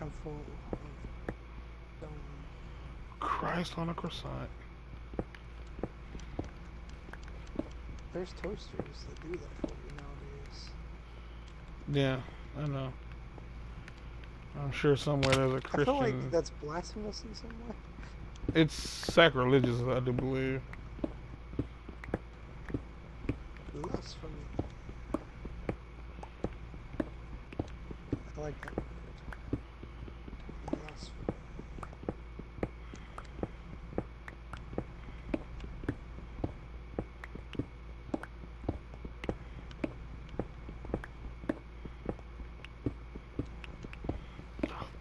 I'm full of Christ on a croissant. There's toasters that do that for you nowadays. Yeah, I know. I'm sure somewhere there's a I feel like Christian. that's blasphemous in some way. It's sacrilegious, I do believe. Blasphemy. I like that word. Blasphemy.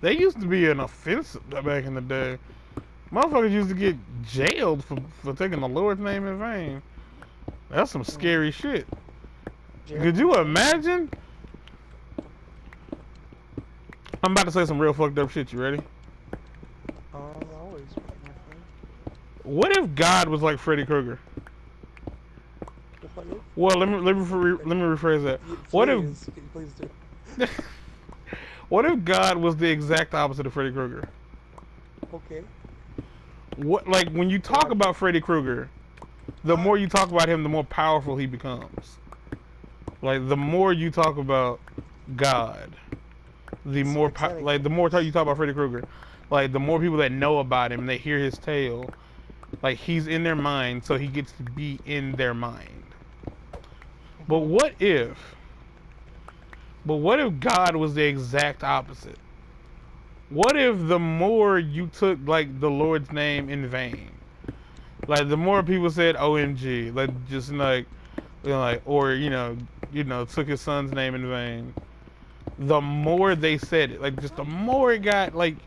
They used to be an offense back in the day. Motherfuckers used to get jailed for taking the Lord's name in vain. That's some scary shit. Could you imagine? I'm about to say some real fucked up shit. You ready? Always, my friend. What if God was like Freddy Krueger? What if? Well, let me rephrase that. What if? Please do. What if God was the exact opposite of Freddy Krueger? Okay. What, like when you talk about Freddy Krueger, the more you talk about him, the more powerful he becomes. Like the more you talk about God, the more the more you talk about Freddy Krueger, like the more people that know about him, they hear his tale, like he's in their mind, so he gets to be in their mind. But what if? But what if God was the exact opposite? What if the more you took like the Lord's name in vain, like the more people said OMG, like just like, like or took his son's name in vain, the more they said it, like just the more it got like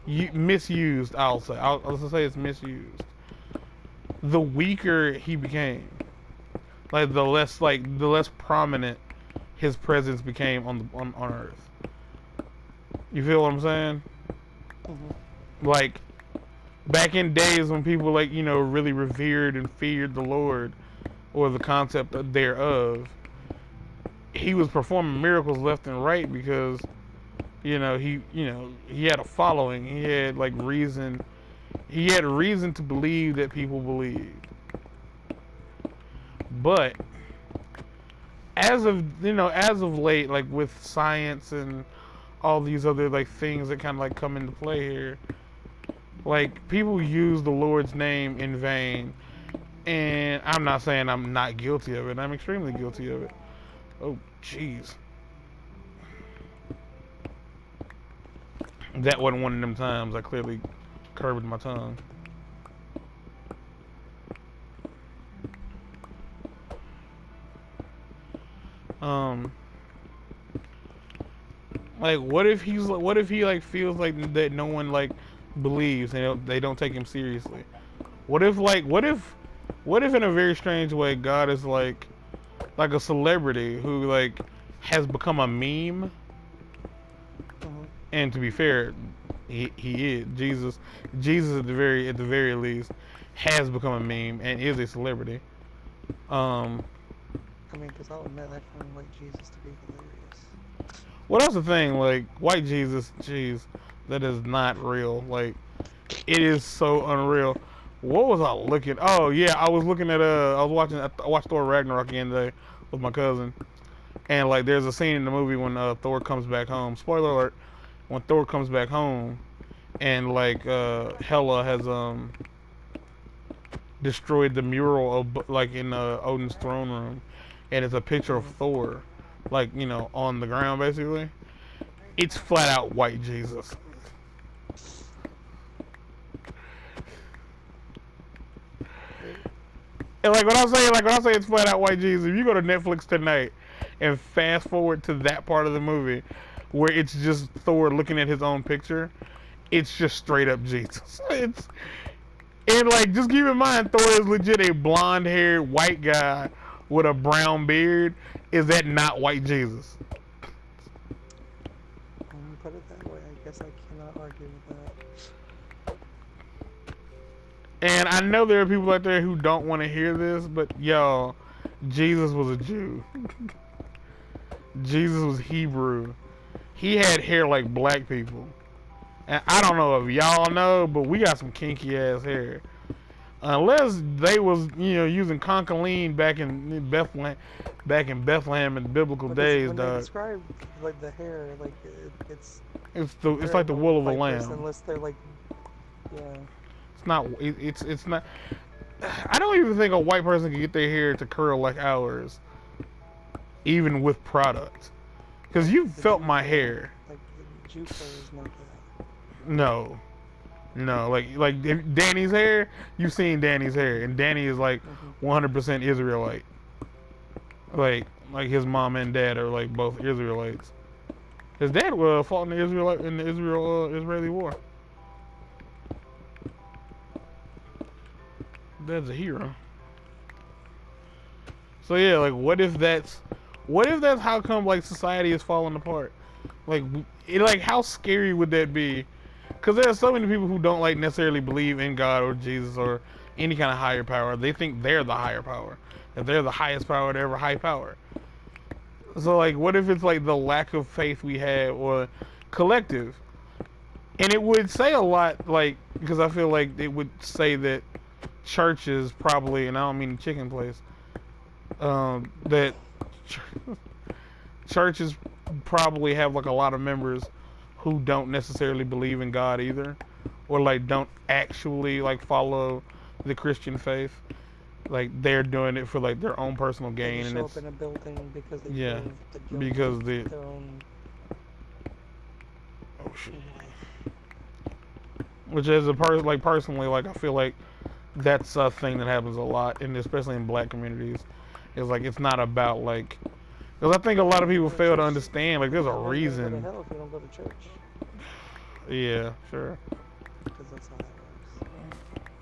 misused. I'll say it's misused. The weaker he became, like the less prominent his presence became on Earth. You feel what I'm saying? Like back in days when people really revered and feared the Lord or the concept thereof, he was performing miracles left and right because he had a following. He had reason. He had reason to believe that people believed. But as of late, like with science and all these other things that kind of come into play here, like people use the Lord's name in vain. And I'm not saying I'm not guilty of it. I'm extremely guilty of it. Oh, jeez. That wasn't one of them times. I clearly curbed my tongue. Like, what if he feels like that no one believes and they don't take him seriously? What if in a very strange way God is like a celebrity who has become a meme? And to be fair, he is Jesus at the very least has become a meme and is a celebrity. I mean, because I'll admit I find white Jesus to be hilarious. Well, that's the thing. Like white Jesus, jeez, that is not real. Like it is so unreal. What was I looking? Oh yeah, I was looking at I watched Thor Ragnarok again today with my cousin, and there's a scene in the movie when Thor comes back home. Spoiler alert: when Thor comes back home, and Hela has destroyed the mural of in Odin's throne room, and it's a picture of Thor, on the ground basically. It's flat out white Jesus. And when I say it's flat out white Jesus, if you go to Netflix tonight and fast forward to that part of the movie where it's just Thor looking at his own picture, it's just straight up Jesus. And just keep in mind, Thor is legit a blonde haired white guy with a brown beard. Is that not white Jesus? you put it that way, I guess I cannot argue with that. And I know there are people out there who don't want to hear this, but yo, Jesus was a Jew. Jesus was Hebrew. He had hair like black people. And I don't know if y'all know, but we got some kinky ass hair. Unless they was, using concholine back in Bethlehem in biblical days, when dog. they describe like the hair, like it's like the wool of a lamb. Unless they're like, yeah. It's not. It's not. I don't even think a white person can get their hair to curl like ours, even with products. Because you felt my hair. Like the Jew fur is not that. No, like Danny's hair. You've seen Danny's hair, and Danny is like 100% Israelite. Like his mom and dad are like both Israelites. His dad fought in the Israeli war. Dad's a hero. So yeah, like what if that's how come like society is falling apart? Like how scary would that be? Because there are so many people who don't like necessarily believe in God or Jesus or any kind of higher power. They think they're the higher power, that they're the highest power to ever high power. So like, what if it's like the lack of faith we have or collective? And it would say a lot, like, because I feel like it would say that churches probably, and I don't mean chicken place, that churches probably have like a lot of members who don't necessarily believe in God either, or like don't actually like follow the Christian faith. Like they're doing it for like their own personal gain, and it's up in a building because they because their own. Oh shit. Which is personally, like I feel like that's a thing that happens a lot, and especially in black communities. It's like it's not about like, because I think a lot of people fail to understand like there's a reason. Go to hell if you don't go to church. Yeah, sure. Because that's how that works.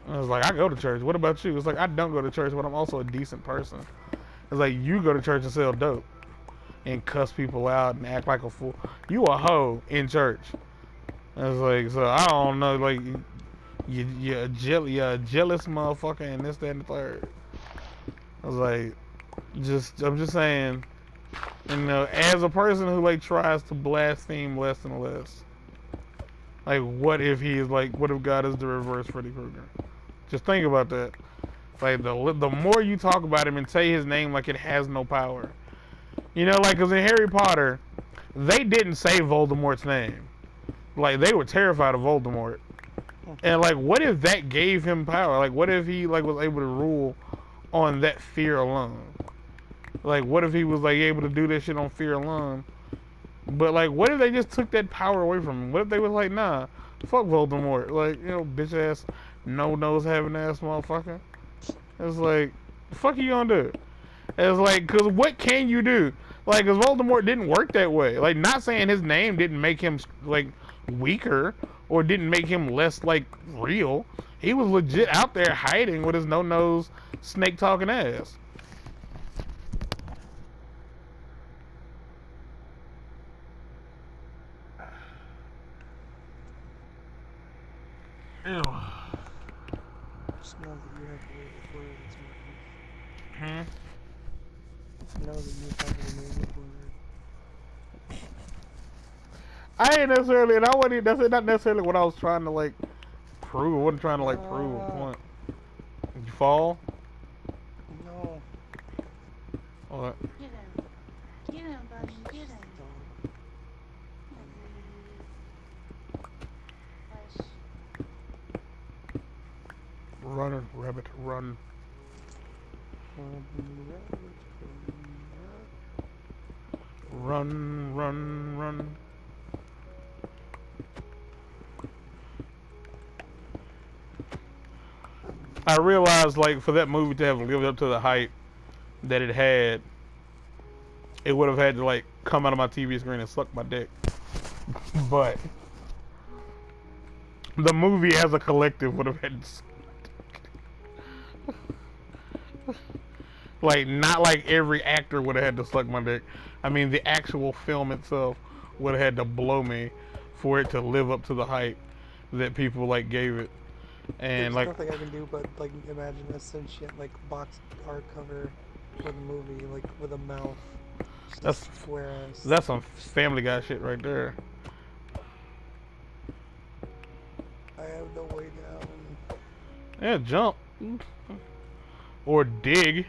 I was like, I go to church. What about you? It's like I don't go to church, but I'm also a decent person. It's like you go to church and sell dope, and cuss people out and act like a fool. You a hoe in church. I was like, so I don't know, like you're a jealous motherfucker and this, that, and the third. I was like, I'm just saying, as a person who like tries to blaspheme less and less, like what if God is the reverse Freddy Krueger? Just think about that. Like the more you talk about him and say his name like it has no power, like because in Harry Potter, they didn't say Voldemort's name. Like they were terrified of Voldemort, and like what if that gave him power? Like what if he like was able to rule on that fear alone? Like what if he was like able to do that shit on fear alone? But like what if they just took that power away from him? What if they was like, nah, fuck Voldemort, like bitch ass, no nose having ass motherfucker. It's like, the fuck you gonna do? It's like, cause what can you do? Like, cause Voldemort didn't work that way. Like, not saying his name didn't make him like weaker or didn't make him less like real. He was legit out there hiding with his no-nose snake talking ass. Ew. Just know that you have to read the words, Hmm? Know that you have to read the word. I ain't necessarily, and I wasn't. That's not necessarily what I was trying to like prove. I wasn't trying to like prove a point. Did you fall? No. What? Get him, buddy. Get him. Run, rabbit, run. Run, run, run. I realized, like, for that movie to have lived up to the hype that it had, it would have had to, like, come out of my TV screen and suck my dick. But the movie as a collective would have had to suck my dick. Like, not like every actor would have had to suck my dick. I mean, the actual film itself would have had to blow me for it to live up to the hype that people like gave it. And There's like, nothing I can do but like imagine a sentient like box art cover for the movie, like with a mouth. Just that's a square ass. that's some Family Guy shit right there. I have no way down. Yeah, jump or dig.